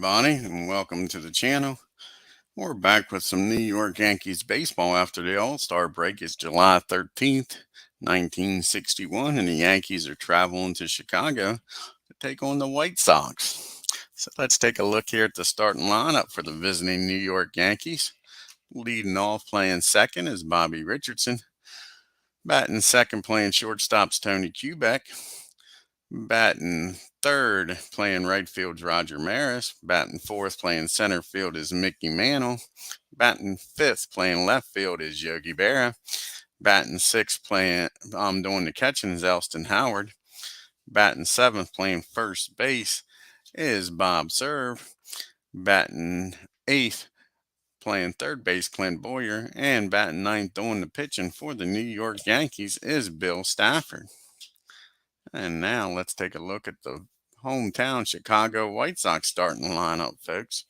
everybody, and welcome to the channel. We're back with some New York Yankees baseball after the All-Star break. It's July 13th, 1961, and the Yankees are traveling to Chicago to take on the White Sox. So let's take a look here at the starting lineup for the visiting New York Yankees. Leading off playing second is Bobby Richardson. Batting second playing shortstop's Tony Kubek. Batting third, playing right field's Roger Maris. Batting fourth, playing center field is Mickey Mantle. Batting fifth, playing left field is Yogi Berra. Batting sixth, playing doing the catching is Elston Howard. Batting seventh, playing first base is Bob Serve. Batting eighth, playing third base, Clint Boyer. And batting ninth, doing the pitching for the New York Yankees is Bill Stafford. And now let's take a look at the hometown Chicago White Sox starting lineup, folks.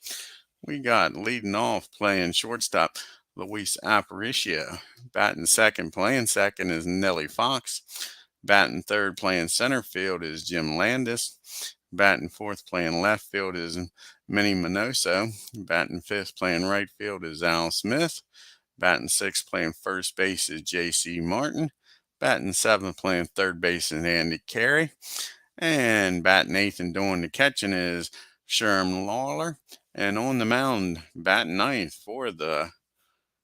We got leading off playing shortstop Luis Aparicio. Batting second, playing second is Nellie Fox. Batting third, playing center field is Jim Landis. Batting fourth, playing left field is Minnie Minoso. Batting fifth, playing right field is Al Smith. Batting sixth, playing first base is J.C. Martin. Batting seventh, playing third base is Andy Carey. And batting eighth and doing the catching is Sherm Lawler. And on the mound, batting ninth for the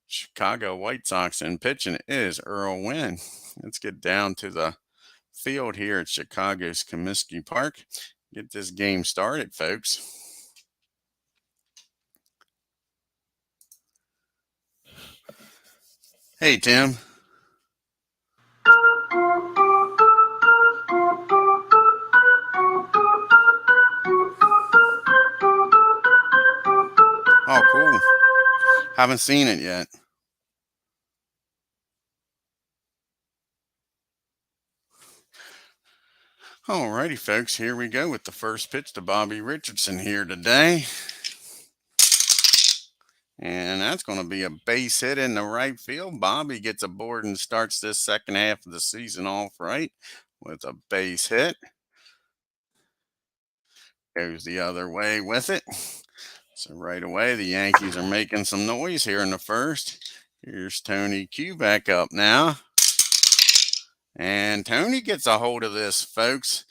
Chicago White Sox and pitching is Earl Wynn. Let's get down to the field here at Chicago's Comiskey Park. Get this game started, folks. Hey, Tim. Oh, cool. Haven't seen it yet. Alrighty, folks, here we go with the first pitch to Bobby Richardson here today. And that's going to be a base hit in the right field. Bobby gets aboard and starts this second half of the season off right with a base hit. Goes the other way with it. So right away, the Yankees are making some noise here in the first. Here's Tony Kubek up now. And Tony gets a hold of this, folks,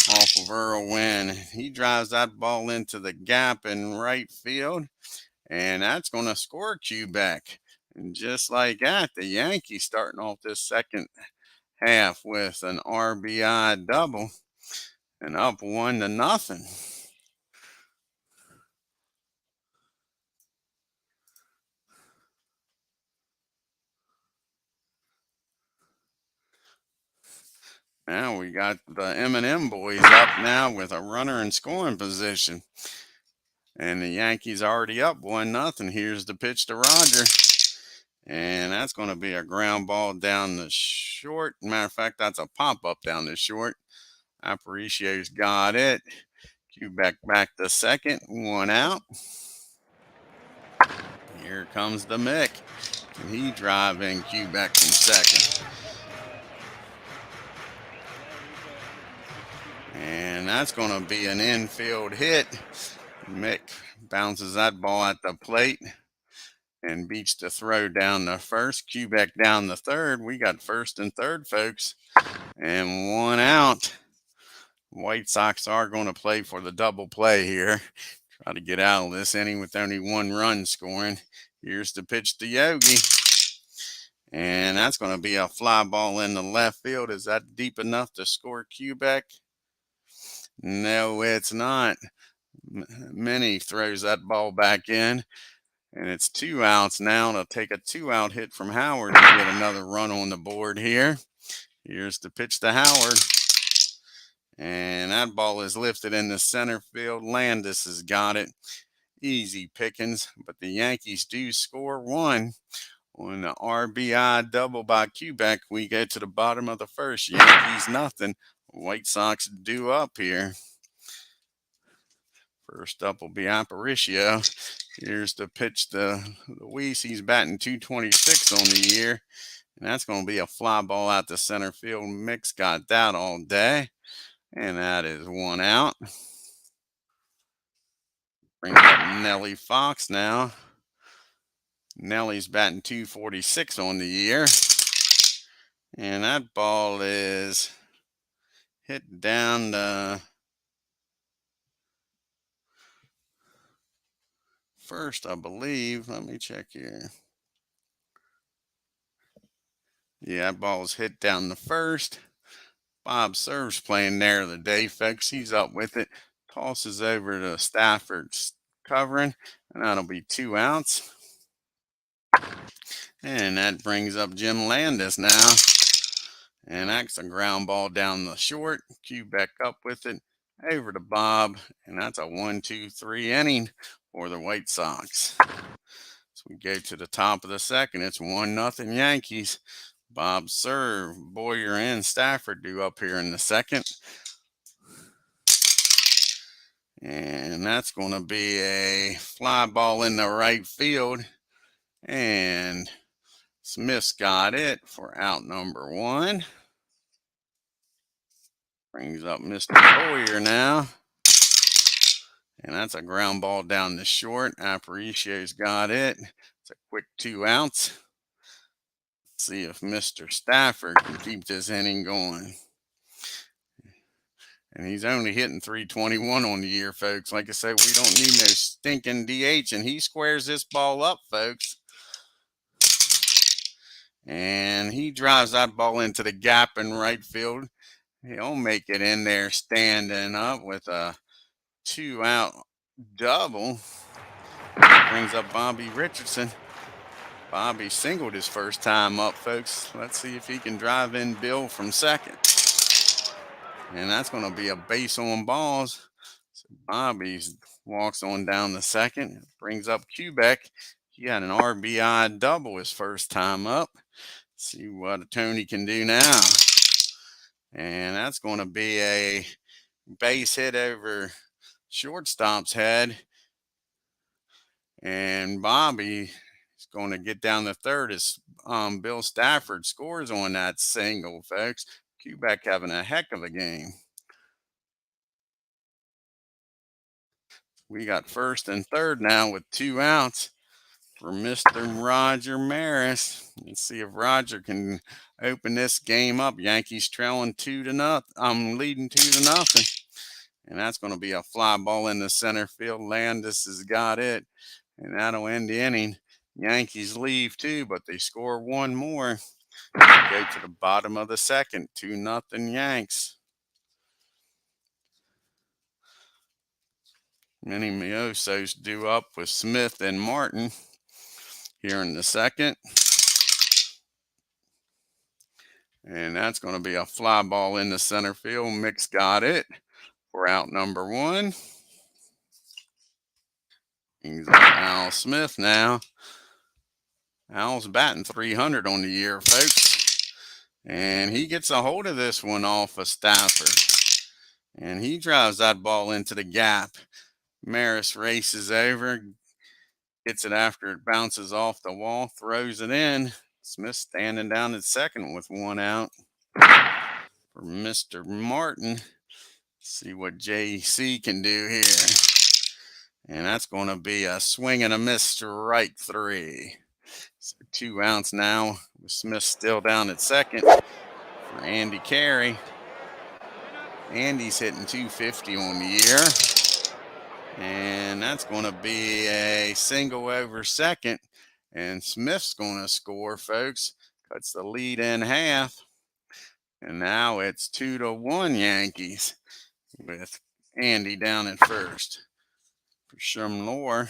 off of Earl Wynn. He drives that ball into the gap in right field. And that's going to score Kubek. And just like that, the Yankees starting off this second half with an RBI double and up 1-0. Now we got the M&M boys up now with a runner in scoring position. And the Yankees already up 1-0. Here's the pitch to Roger. And that's going to be a ground ball down the short. Matter of fact, that's a pop-up down the short. Aparicio's got it. Kubek back to second. 1 out. Here comes the Mick. He driving Kubek from second. And that's going to be an infield hit. Mick bounces that ball at the plate and beats the throw down the first. Kubek down the third. We got first and third, folks. And 1 out. White Sox are going to play for the double play here. Try to get out of this inning with only 1 run scoring. Here's the pitch to Yogi. And that's going to be a fly ball in the left field. Is that deep enough to score Kubek? No, it's not. Minnie throws that ball back in. And it's 2 outs now. They'll take a 2-out hit from Howard to get another run on the board here. Here's the pitch to Howard. And that ball is lifted in the center field. Landis has got it. Easy pickings. But the Yankees do score 1 on the RBI double by Kubek. We go to the bottom of the first. Yankees nothing. White Sox due up here. First up will be Aparicio. Here's the pitch to Luis. He's batting .226 on the year. And that's going to be a fly ball out to center field. Mick's got that all day. And that is 1 out. Brings up Nellie Fox now. Nellie's batting .246 on the year. And that ball is hit down the first, I believe. Let me check here. Yeah, that ball is hit down the first. Bob Serves playing there of the day, folks. He's up with it. Tosses over to Stafford's covering, and that'll be 2 outs. And that brings up Jim Landis now. And that's a ground ball down the short. Q back up with it. Over to Bob. And that's a 1-2-3 inning for the White Sox. So we go to the top of the second. It's 1-0 Yankees. Bob Serve, Boyer, and Stafford due up here in the second. And that's going to be a fly ball in the right field. And Smith's got it for out number 1. Brings up Mr. Boyer now. And that's a ground ball down the short. Aparicio's got it. It's a quick 2 outs. Let's see if Mr. Stafford can keep this inning going. And he's only hitting .321 on the year, folks. Like I said, we don't need no stinking DH. And he squares this ball up, folks. And he drives that ball into the gap in right field. He'll make it in there standing up with a 2-out double. Brings up Bobby Richardson. Bobby singled his first time up, folks. Let's see if he can drive in Bill from second. And that's going to be a base on balls. So Bobby walks on down the second. Brings up Quebec. He had an RBI double his first time up. See what Tony can do now. And that's going to be a base hit over shortstop's head. And Bobby is going to get down the third as Bill Stafford scores on that single, folks. Quebec having a heck of a game. We got first and third now with 2 outs for Mr. Roger Maris. Let's see if Roger can open this game up. Yankees trailing 2-0. Leading 2-0. And that's going to be a fly ball in the center field. Landis has got it. And that'll end the inning. Yankees leave 2, but they score 1 more. Go to the bottom of the second. 2-0 Yanks. Manny Mioso's due up with Smith and Martin here in the second. And that's going to be a fly ball in the center field. Mick's got it for out number 1. He's up Al Smith now. Al's batting .300 on the year, folks. And he gets a hold of this one off of Stafford. And he drives that ball into the gap. Maris races over, gets it after it bounces off the wall, throws it in. Smith standing down at second with 1 out for Mr. Martin. See what JC can do here. And that's going to be a swing and a miss, strike 3. So 2 outs now with Smith still down at second for Andy Carey. Andy's hitting .250 on the year. And that's going to be a single over second. And Smith's going to score, folks. Cuts the lead in half. And now it's 2-1 Yankees with Andy down at first. For Sherm Lohr.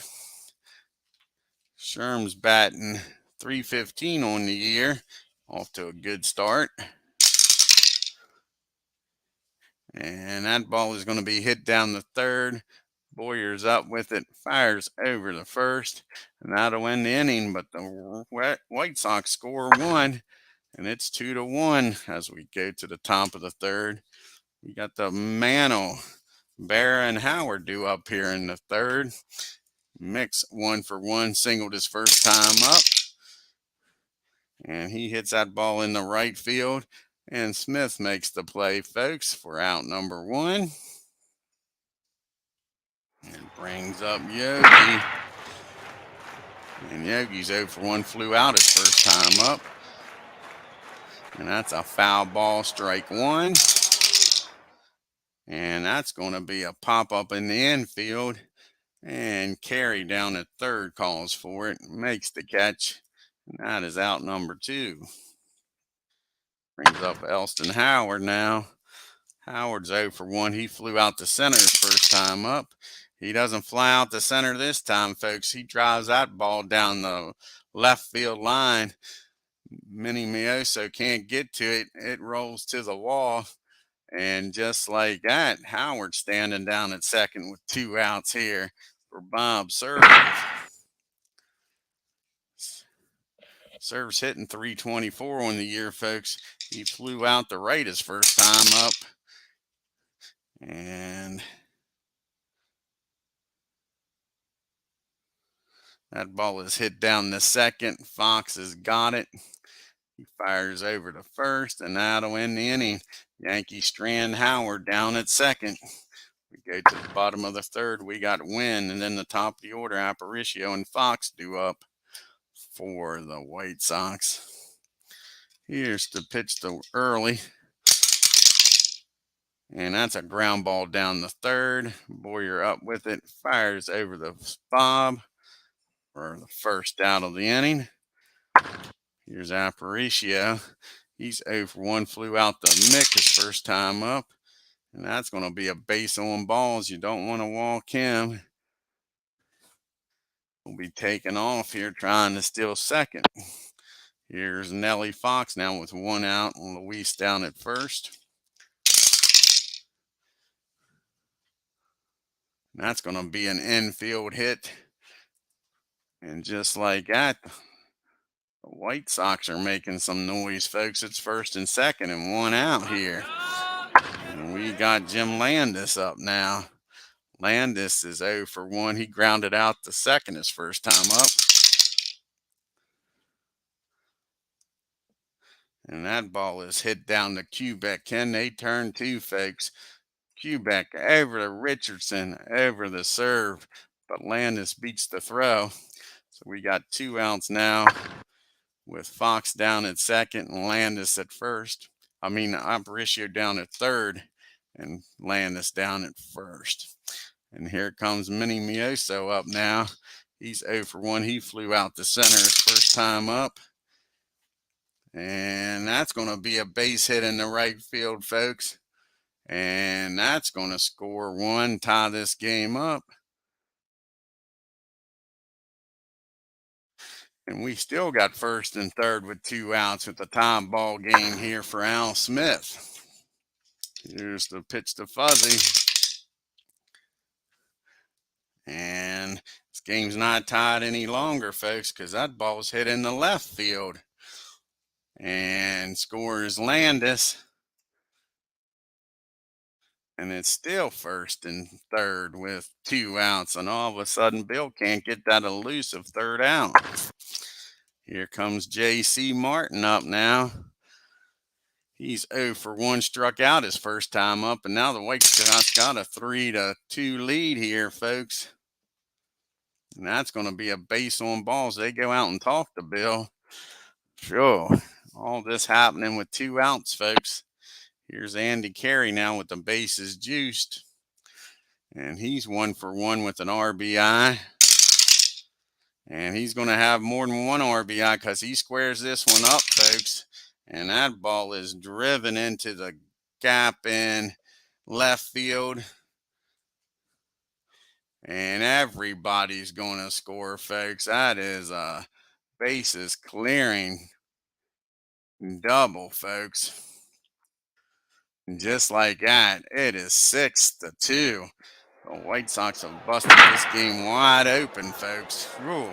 Sherm's batting .315 on the year. Off to a good start. And that ball is going to be hit down the third. Boyer's up with it. Fires over the first. And that'll end the inning. But the White Sox score 1. And it's 2-1 as we go to the top of the third. We got the Mantle, Barra, and Howard due up here in the third. Mix 1-for-1, singled his first time up. And he hits that ball in the right field. And Smith makes the play, folks, for out number 1. And brings up Yogi. And Yogi's 0 for 1, flew out his first time up. And that's a foul ball, strike one. And that's going to be a pop-up in the infield. And Carey down at third calls for it, makes the catch. And that is out number 2. Brings up Elston Howard now. Howard's 0 for 1. He flew out to center his first time up. He doesn't fly out to center this time, folks. He drives that ball down the left field line. Minnie Mioso can't get to it. It rolls to the wall. And just like that, Howard standing down at second with 2 outs here for Bob Serve. Serve's hitting .324 on the year, folks. He flew out to right his first time up. And that ball is hit down the second. Fox has got it. He fires over to first, and that'll end the inning. Yankees strand Howard down at second. We go to the bottom of the third. We got WYNN, and then the top of the order, Aparicio and Fox due up for the White Sox. Here's the pitch to Early. And that's a ground ball down the third. Boyer up with it. Fires over the Bob for the first out of the inning. Here's Aparicio. He's 0 for 1. Flew out the Mick his first time up. And that's going to be a base on balls. You don't want to walk him. We'll be taking off here trying to steal second. Here's Nellie Fox now with 1 out. Luis down at first. And that's going to be an infield hit. And just like that, the White Sox are making some noise, folks. It's first and second and 1 out here. And we got Jim Landis up now. Landis is 0 for 1. He grounded out the second his first time up. And that ball is hit down to Quebec. Can they turn 2, folks? Quebec over to Richardson, over the serve. But Landis beats the throw. So we got 2 outs now with Fox down at second and Landis at first. Aparicio down at third and Landis down at first. And here comes Minnie Mioso up now. He's 0 for 1. He flew out to center his first time up. And that's going to be a base hit in the right field, folks. And that's going to score 1, tie this game up. And we still got first and third with 2 outs with the tie ball game here for Al Smith. Here's the pitch to Fuzzy. And this game's not tied any longer, folks, because that ball's hit in the left field. And scores Landis. And it's still first and third with 2 outs. And all of a sudden, Bill can't get that elusive third out. Here comes J.C. Martin up now. He's 0 for 1, struck out his first time up. And now the White Sox got a 3-2 lead here, folks. And that's going to be a base on balls. They go out and talk to Bill. Sure. All this happening with 2 outs, folks. Here's Andy Carey now with the bases juiced. And he's 1 for 1 with an RBI. And he's going to have more than 1 RBI because he squares this one up, folks. And that ball is driven into the gap in left field. And everybody's going to score, folks. That is a bases clearing double, folks. And just like that, it is 6-2. The White Sox have busted this game wide open, folks. Ooh.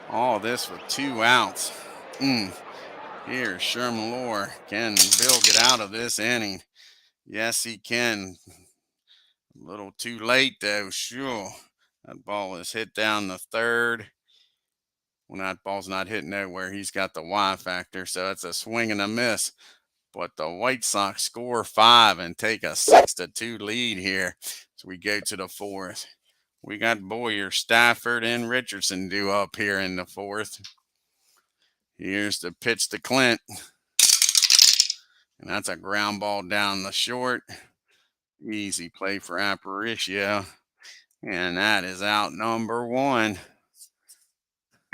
All this with 2 outs. Here's Sherman Lohr. Can Bill get out of this inning? Yes, he can. A little too late, though. Sure. That ball is hit down the third. When that ball's not hitting nowhere, he's got the Y factor. So it's a swing and a miss. But the White Sox score 5 and take a 6-2 lead here. So we go to the 4th. We got Boyer, Stafford, and Richardson due up here in the 4th. Here's the pitch to Clint. And that's a ground ball down the short. Easy play for Aparicio. And that is out number 1.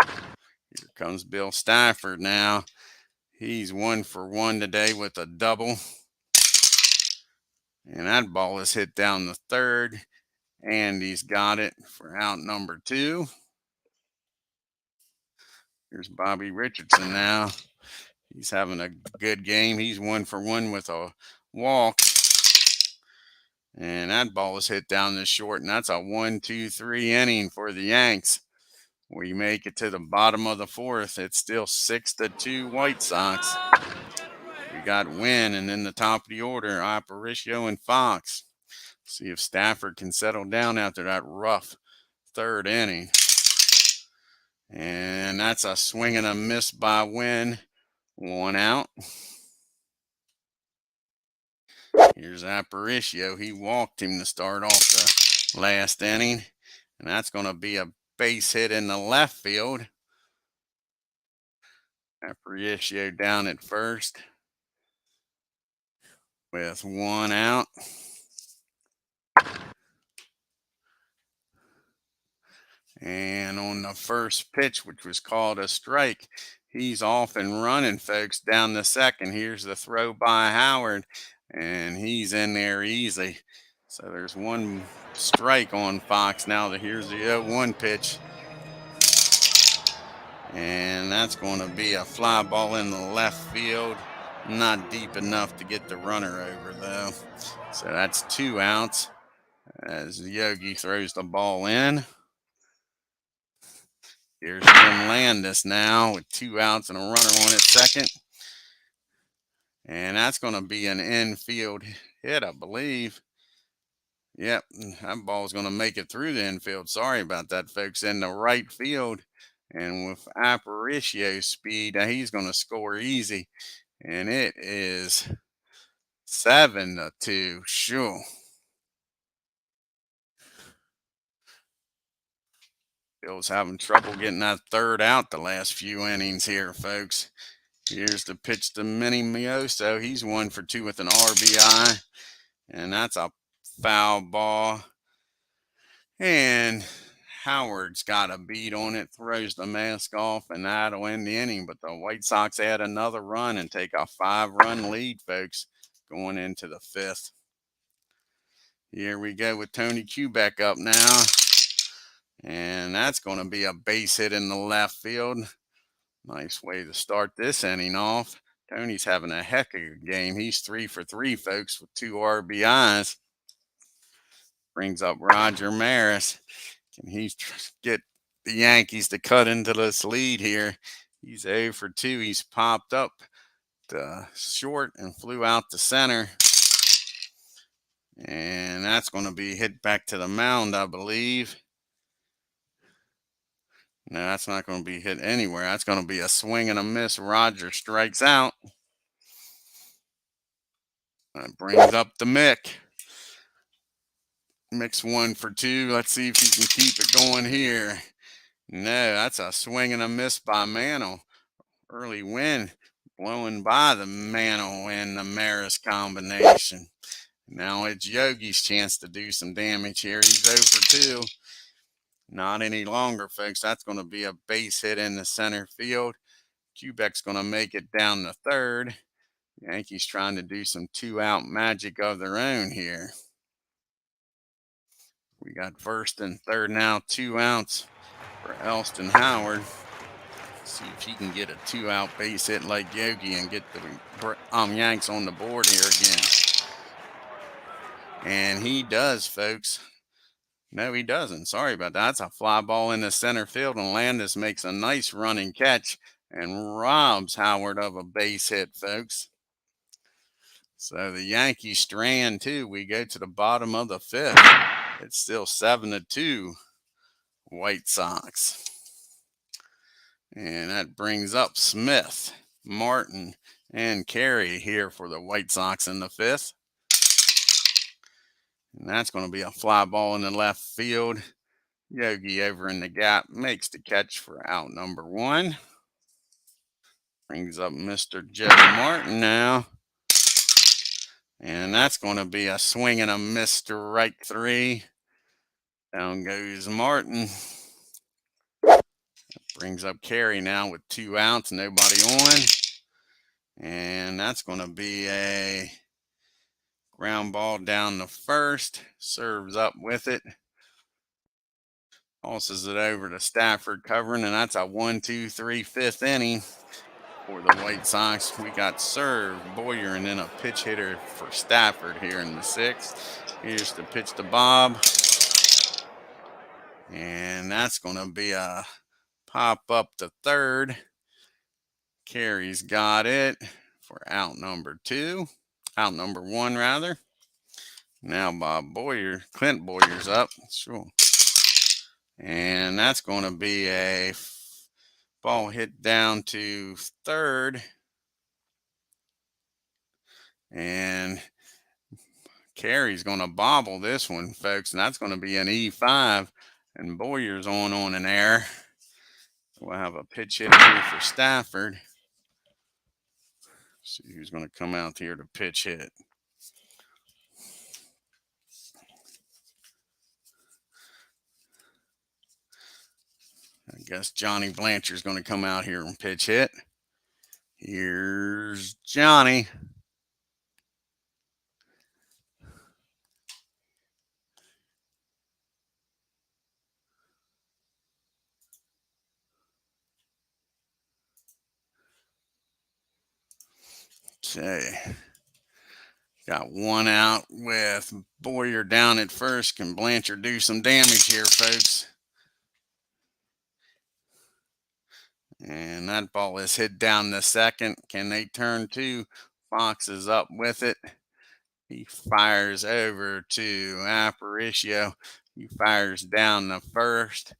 Here comes Bill Stafford now. He's 1 for 1 today with a double. And that ball is hit down the 3rd. And he's got it for out number 2. Here's Bobby Richardson now. He's having a good game. He's 1 for 1 with a walk. And that ball is hit down the short. And that's a 1-2-3 inning for the Yanks. We make it to the bottom of the 4th. It's still 6-2 White Sox. We got WYNN, and in the top of the order, Aparicio and Fox. See if Stafford can settle down after that rough 3rd inning. And that's a swing and a miss by WYNN. 1 out. Here's Aparicio. He walked him to start off the last inning. And that's going to be a base hit in the left field. Aparicio down at first with 1 out. And on the first pitch, which was called a strike, he's off and running, folks, down the second. Here's the throw by Howard, and he's in there easy. So there's 1 strike on Fox now. Here's the 0-1 pitch. And that's going to be a fly ball in the left field. Not deep enough to get the runner over, though. So that's 2 outs as Yogi throws the ball in. Here's Jim Landis now with 2 outs and a runner on at second. And that's going to be an infield hit, I believe. Yep, that ball is going to make it through the infield. Sorry about that, folks. In the right field. And with Aparicio's speed, he's going to score easy. And it is 7-2. Sure. Bill's having trouble getting that 3rd out the last few innings here, folks. Here's the pitch to Minnie Mioso. He's 1 for 2 with an RBI. And that's a foul ball. And Howard's got a beat on it, throws the mask off, and that'll end the inning. But the White Sox add another run and take a 5-run lead, folks, going into the 5th. Here we go with Tony Kubek up now. And that's going to be a base hit in the left field. Nice way to start this inning off. Tony's having a heck of a game. He's 3 for 3, folks, with 2 RBIs. Brings up Roger Maris. Can he get the Yankees to cut into this lead here? He's 0 for 2. He's popped up to short and flew out to center. And that's going to be hit back to the mound, I believe. No, that's not going to be hit anywhere. That's going to be a swing and a miss. Roger strikes out. That brings up the Mick. Mick's 1 for 2. Let's see if he can keep it going here. No, that's a swing and a miss by Mantle. Early win blowing by the Mantle and the Maris combination. Now it's Yogi's chance to do some damage here. He's 0 for 2. Not any longer, folks. That's going to be a base hit in the center field. Kubek's going to make it down the 3rd. Yankees trying to do some 2-out magic of their own here. We got 1st and 3rd now, 2 outs for Elston Howard. See if he can get a 2-out base hit like Yogi and get the Yanks on the board here again. And he does, folks. No, he doesn't. Sorry about that. That's a fly ball in the center field, and Landis makes a nice running catch and robs Howard of a base hit, folks. So the Yankees strand too. We go to the bottom of the 5th. It's still 7-2 White Sox. And that brings up Smith, Martin, and Carey here for the White Sox in the 5th. And that's going to be a fly ball in the left field. Yogi over in the gap makes the catch for out number 1. Brings up Mr. Joe Martin now. And that's going to be a swing and a miss, strike 3. Down goes Martin. Brings up Carey now with 2 outs, nobody on. And that's going to be a ground ball down the first. Serves up with it. Tosses it over to Stafford covering, and that's a 1-2-3 5th inning for the White Sox. We got served, Boyer, and then a pitch hitter for Stafford here in the 6th. Here's the pitch to Bob. And that's going to be a pop up to third. Carey's got it for out number 1 rather. Now Clint Boyer's up. Sure. And that's going to be a ball hit down to third. And Carey's going to bobble this one, folks. And that's going to be an E5. And Boyer's on an error. We'll have a pitch hit here for Stafford. See who's going to come out here to pitch hit. I guess Johnny Blanchard's going to come out here and pitch hit. Here's Johnny. Okay. Got 1 out with Boyer down at first. Can Blanchard do some damage here, folks? And that ball is hit down the second. Can they turn 2? Fox is up with it. He fires over to Aparicio. He fires down the first.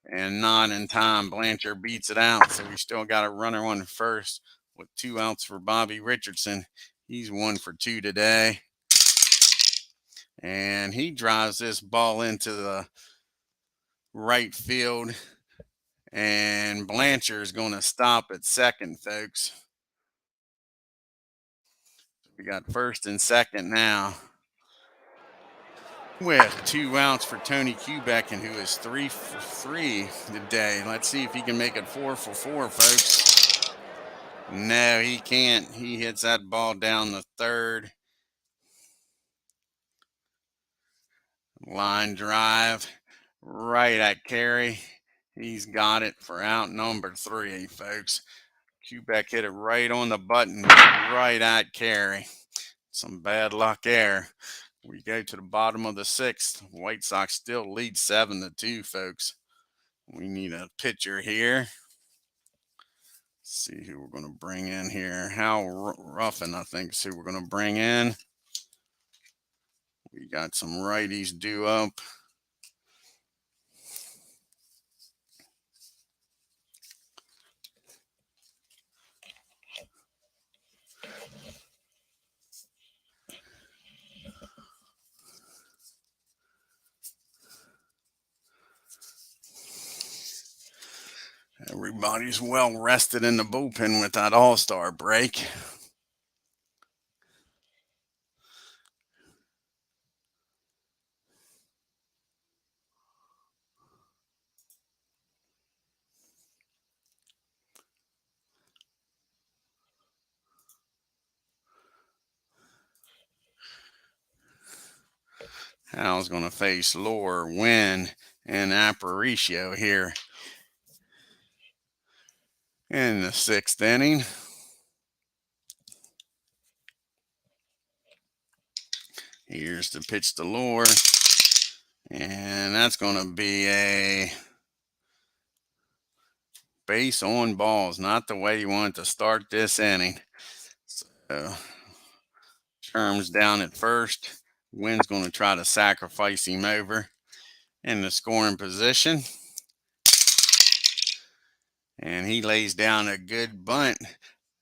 And not in time. Blanchard beats it out. So we still got a runner on first with 2 outs for Bobby Richardson. He's 1 for 2 today. And he drives this ball into the right field. And Blanchard's going to stop at second, folks. We got first and second now. With 2 outs for Tony Kubek, and who is 3 for 3 today. Let's see if he can make it 4 for 4, folks. No, he can't. He hits that ball down the third. Line drive right at Carey. He's got it for out number 3, folks. Kubek hit it right on the button, right at Carey. Some bad luck there. We go to the bottom of the 6th. White Sox still lead 7-2, folks. We need a pitcher here. Let's see who we're going to bring in here. Hal Ruffin, I think, is who we're going to bring in. We got some righties due up. Everybody's well rested in the bullpen with that All-Star break. Hal's going to face WYNN and Aparicio here in the 6th inning. Here's the pitch to Lore. And that's going to be a base on balls. Not the way you want to start this inning. So, Sherm's down at first. Wynn's going to try to sacrifice him over in the scoring position. And he lays down a good bunt.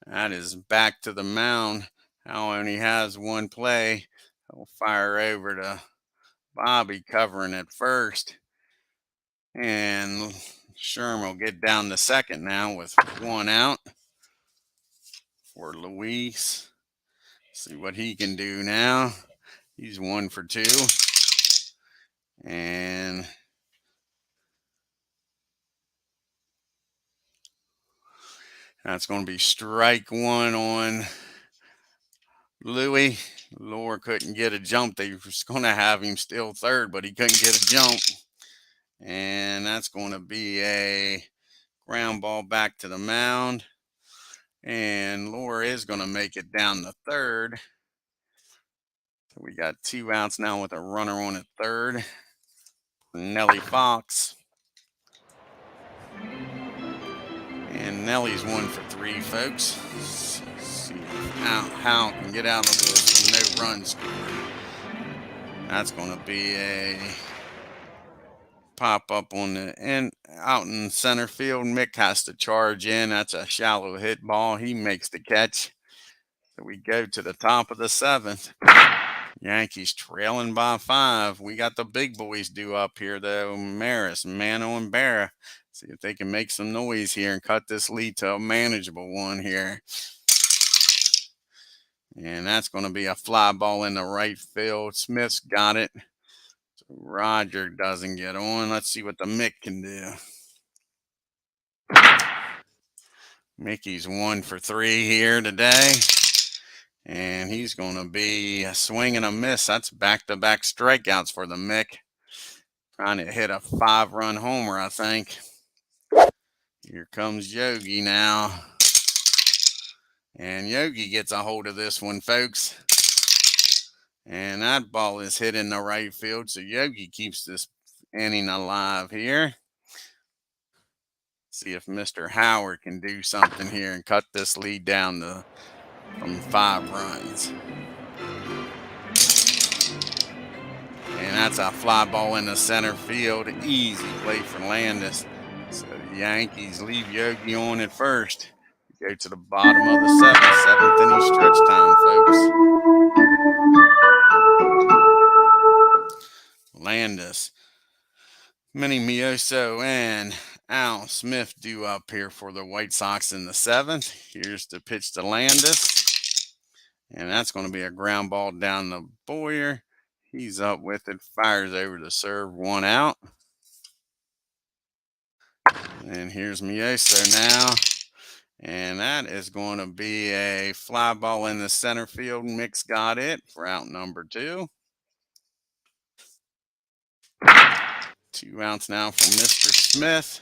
That is back to the mound. Hal only has one play. He'll fire over to Bobby covering at first. And Sherm will get down to second now with one out for Luis. See what he can do now. He's 1 for 2. And that's going to be strike one on Louie. Lore couldn't get a jump. They was going to have him still third, but he couldn't get a jump. And that's going to be a ground ball back to the mound. And Lore is going to make it down to third. So we got 2 outs now with a runner on at third. Nelly Fox. And Nelly's 1 for 3, folks. Let's see how can get out of this. No runs scored. That's going to be a pop up on the end out in center field. Mick has to charge in. That's a shallow hit ball. He makes the catch. So we go to the top of the 7th. Yankees trailing by 5. We got the big boys due up here, though. Maris, Mano, and Berra. See if they can make some noise here and cut this lead to a manageable one here. And that's going to be a fly ball in the right field. Smith's got it. So Roger doesn't get on. Let's see what the Mick can do. Mickey's 1 for 3 here today. And he's going to be a swing and a miss. That's back-to-back strikeouts for the Mick. Trying to hit a 5-run homer, I think. Here comes Yogi now. And Yogi gets a hold of this one, folks. And that ball is hit in the right field. So Yogi keeps this inning alive here. See if Mr. Howard can do something here and cut this lead down to from 5 runs. And that's a fly ball in the center field. Easy play for Landis. So the Yankees leave Yogi on at first. Go to the bottom of the 7th inning stretch time, folks. Landis, Minnie Mioso, and Al Smith due up here for the White Sox in the 7th. Here's the pitch to Landis. And that's going to be a ground ball down the Boyer. He's up with it, fires over to serve, 1 out. And here's Mioso now. And that is going to be a fly ball in the center field. Mick's got it for out number 2. 2 outs now for Mr. Smith.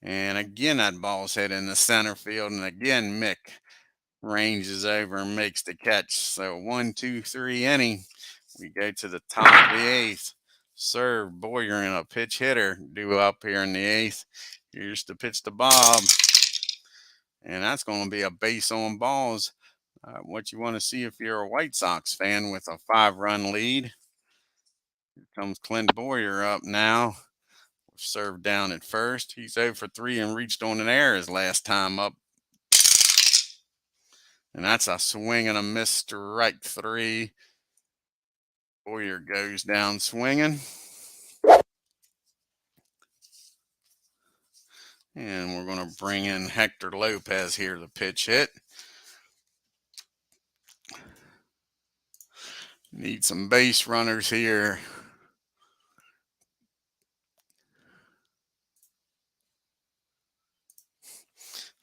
And again, that ball's hit in the center field. And again, Mick ranges over and makes the catch. So 1, 2, 3 inning. We go to the top of the 8th. Serve Boyer and a pitch hitter due up here in the 8th. Here's the pitch to Bob. And that's going to be a base on balls. What you want to see if you're a White Sox fan with a 5-run lead. Here comes Clint Boyer up now. Served down at first. He's 0 for 3 and reached on an error his last time up. And that's a swing and a miss, strike 3. Boyer goes down swinging. And we're going to bring in Hector Lopez here to pitch hit. Need some base runners here.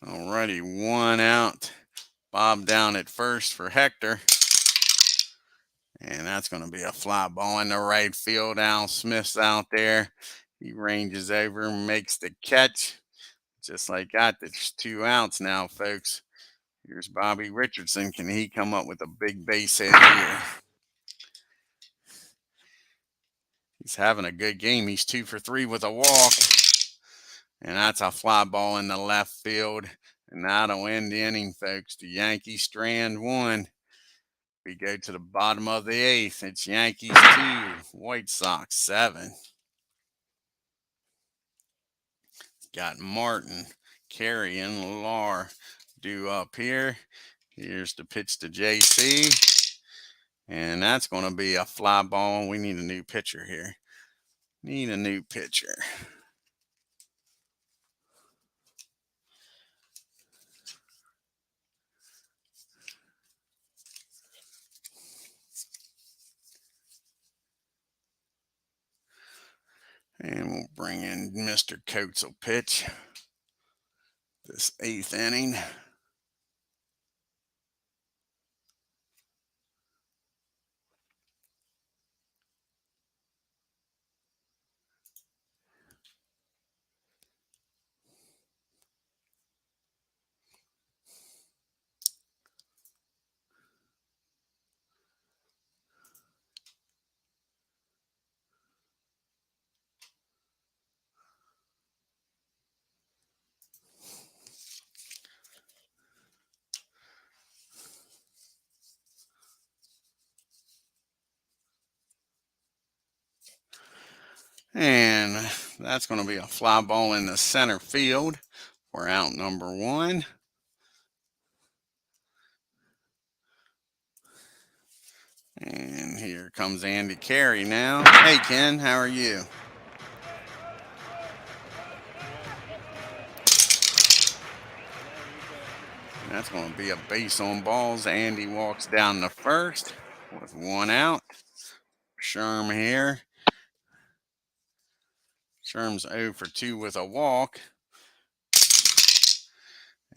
Alrighty, 1 out. Bob down at first for Hector. And that's going to be a fly ball in the right field. Al Smith's out there. He ranges over and makes the catch. Just like that, there's 2 outs now, folks. Here's Bobby Richardson. Can he come up with a big base hit here? He's having a good game. He's 2 for 3 with a walk. And that's a fly ball in the left field. And that'll end the inning, folks. The Yankees strand 1. We go to the bottom of the 8th. It's Yankees 2, White Sox 7. Got Martin, Carey, and Lar due up here. Here's the pitch to JC. And that's going to be a fly ball. We need a new pitcher here. Need a new pitcher. And we'll bring in Mr. Coates will pitch this 8th inning. And that's going to be a fly ball in the center field for out number 1. And here comes Andy Carey now. Hey, Ken, how are you? That's going to be a base on balls. Andy walks down the first with 1 out. Sherm here. Sherm's 0 for 2 with a walk.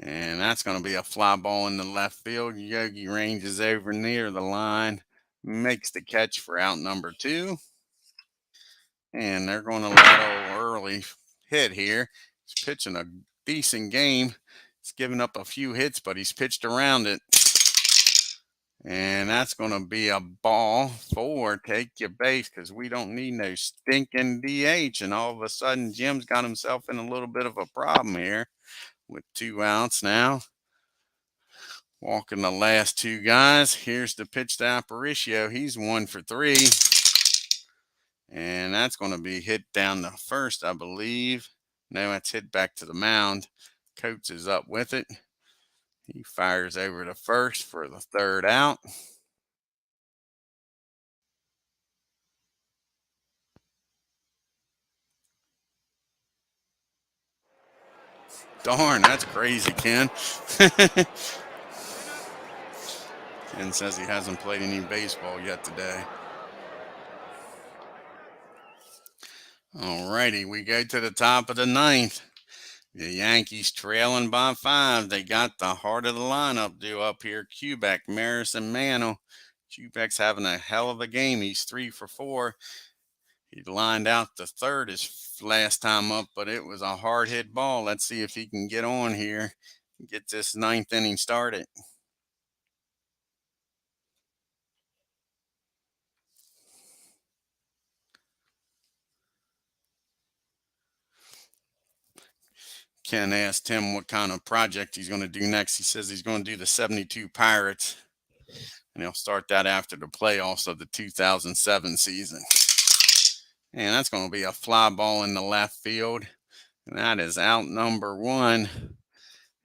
And that's going to be a fly ball in the left field. Yogi ranges over near the line, makes the catch for out number 2. And they're going to let old Early hit here. He's pitching a decent game. He's given up a few hits, but he's pitched around it. And that's going to be a ball for take your base because we don't need no stinking DH. And all of a sudden, Jim's got himself in a little bit of a problem here with 2 outs now. Walking the last 2 guys. Here's the pitch to Aparicio. He's 1 for 3. And that's going to be hit down the first, I believe. No, it's hit back to the mound. Coates is up with it. He fires over to first for the 3rd out. Darn, that's crazy, Ken. Ken says he hasn't played any baseball yet today. All righty, we go to the top of the 9th. The Yankees trailing by 5. They got the heart of the lineup due up here. Kubek, Maris, and Mantle. Kubek's having a hell of a game. He's 3 for 4. He lined out the 3rd his last time up, but it was a hard hit ball. Let's see if he can get on here and get this 9th inning started. Ken asked him what kind of project he's going to do next. He says he's going to do the 72 Pirates, and he'll start that after the playoffs of the 2007 season. And that's going to be a fly ball in the left field. And that is out number 1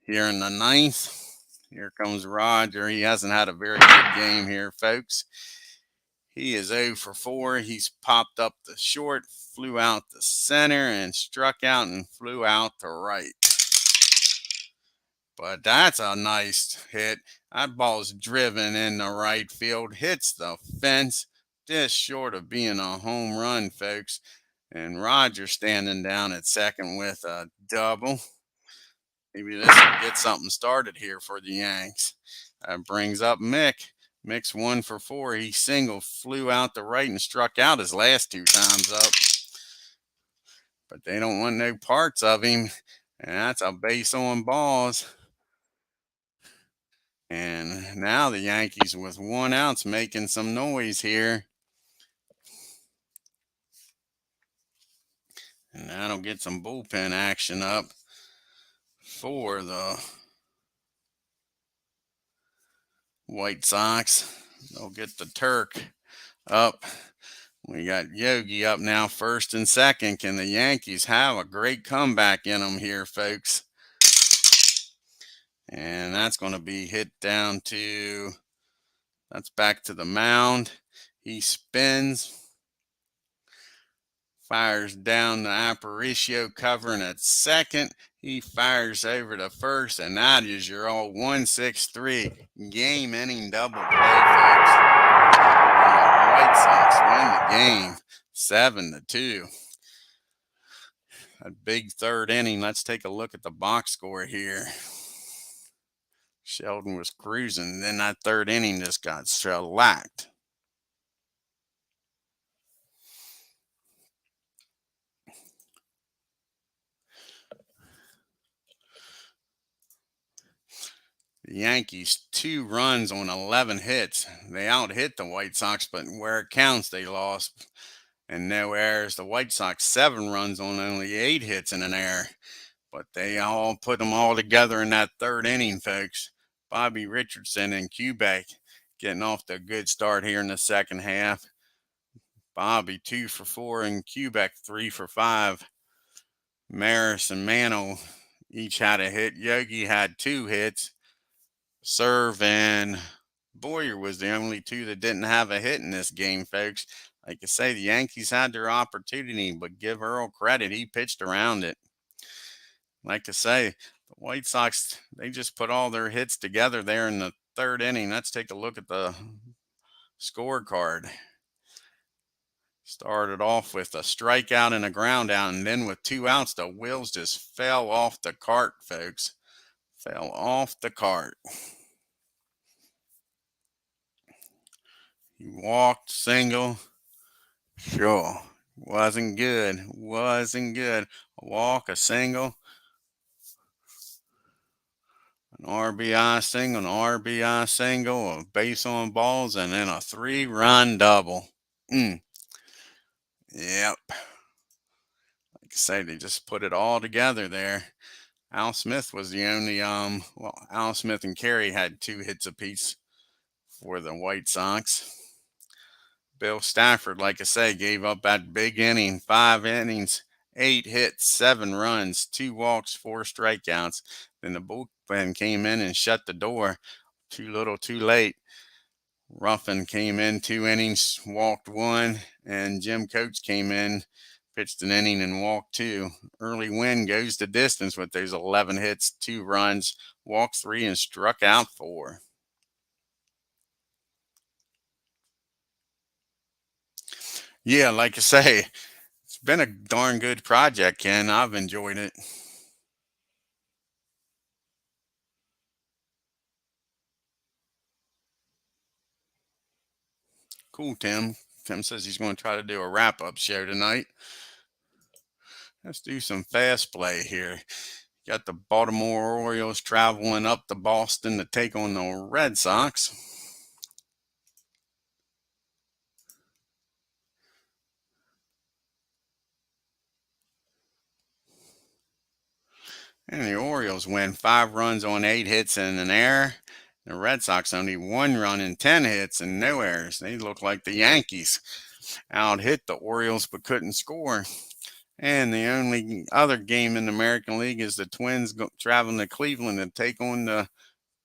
here in the 9th. Here comes Roger. He hasn't had a very good game here, folks. He is 0 for 4. He's popped up the short, flew out the center, and struck out and flew out to right. But that's a nice hit. That ball's driven in the right field, hits the fence, just short of being a home run, folks. And Roger standing down at second with a double. Maybe this will get something started here for the Yanks. That brings up Mick. Mick's 1 for 4. He single, flew out to right, and struck out his last 2 times up. But they don't want no parts of him. And that's a base on balls. And now the Yankees with 1 out making some noise here. And that'll get some bullpen action up for the White Sox. They'll get the Turk up. We got Yogi up now, 1st and 2nd. Can the Yankees have a great comeback in them here, folks? And that's going to be hit down to, that's back to the mound. He spins, fires down the Aparicio covering at second. He fires over to first, and that is your old 1-6-3 game inning double play, folks. And the White Sox win the game 7-2. A big third inning. Let's take a look at the box score here. Sheldon was cruising. Then that third inning just got shellacked. The Yankees 2 runs on 11 hits. They out-hit the White Sox, but where it counts, they lost. And no errors. The White Sox 7 runs on only 8 hits and an error. But they all put them all together in that third inning, folks. Bobby Richardson and Quebec getting off to a good start here in the second half. Bobby 2 for 4 and Quebec 3 for 5. Maris and Mano each had a hit. Yogi had 2 hits. Serve and Boyer was the only 2 that didn't have a hit in this game, folks. Like I say, the Yankees had their opportunity, but give Earl credit. He pitched around it. Like I say, the White Sox, they just put all their hits together there in the third inning. Let's take a look at the scorecard. Started off with a strikeout and a ground out, and then with 2 outs, the wheels just fell off the cart, folks. Fell off the cart. He walked, single. Sure. Wasn't good. Wasn't good. A walk, a single. An RBI single, an RBI single, a base on balls, and then a 3-run double. Yep. Like I say, they just put it all together there. Al Smith was the only, Al Smith and Carey had 2 hits apiece for the White Sox. Bill Stafford, like I say, gave up that big inning, 5 innings, 8 hits, 7 runs, 2 walks, 4 strikeouts. Then the bullpen came in and shut the door. Too little, too late. Ruffin came in 2 innings, walked 1, and Jim Coates came in, pitched an inning and walked 2. Early Wynn goes the distance with those 11 hits, 2 runs, walked 3, and struck out 4. Yeah, like I say, it's been a darn good project, Ken. I've enjoyed it. Cool, Tim. Tim says he's going to try to do a wrap-up show tonight. Let's do some fast play here. Got the Baltimore Orioles traveling up to Boston to take on the Red Sox. And the Orioles win 5 runs on 8 hits and an error. The Red Sox only 1 run and 10 hits and no errors. They look like the Yankees out hit the Orioles but couldn't score. And the only other game in the American League is the Twins traveling to Cleveland to take on the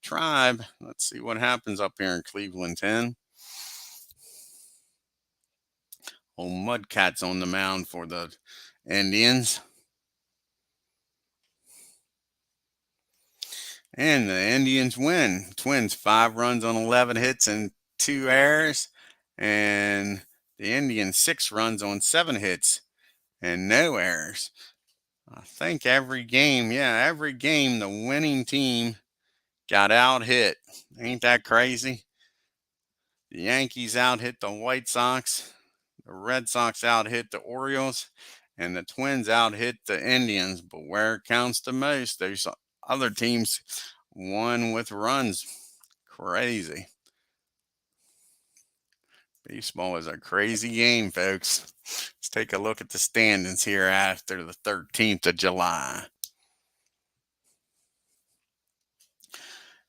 Tribe. Let's see what happens up here in Cleveland, 10. Old Mudcats on the mound for the Indians. And the Indians win. Twins 5 runs on 11 hits and 2 errors. And the Indians 6 runs on 7 hits and no errors. I think every game, the winning team got out hit. Ain't that crazy? The Yankees out hit the White Sox. The Red Sox out hit the Orioles. And the Twins out hit the Indians. But where it counts the most, those other teams won with runs. Crazy. Baseball is a crazy game, folks. Let's take a look at the standings here after the 13th of July.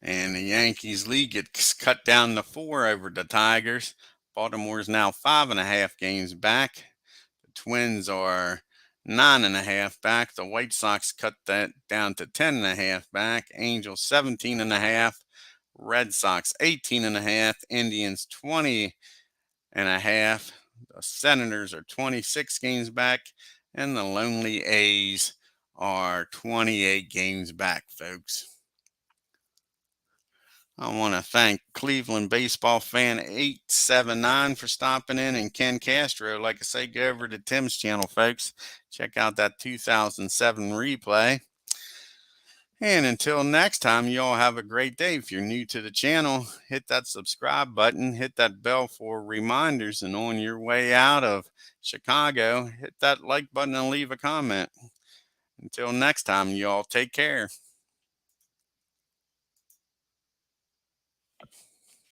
And the Yankees lead gets cut down to 4 over the Tigers. Baltimore is now 5.5 games back. The Twins are 9.5 back. The White Sox cut that down to 10.5 back. Angels 17.5. Red Sox 18.5. Indians 20.5. The Senators are 26 games back, and the Lonely A's are 28 games back, folks. I want to thank Cleveland Baseball Fan 879 for stopping in, and Ken Castro. Like I say, go over to Tim's channel, folks. Check out that 2007 replay. And until next time, you all have a great day. If you're new to the channel, hit that subscribe button, hit that bell for reminders, and on your way out of Chicago, hit that like button and leave a comment. Until next time, you all take care.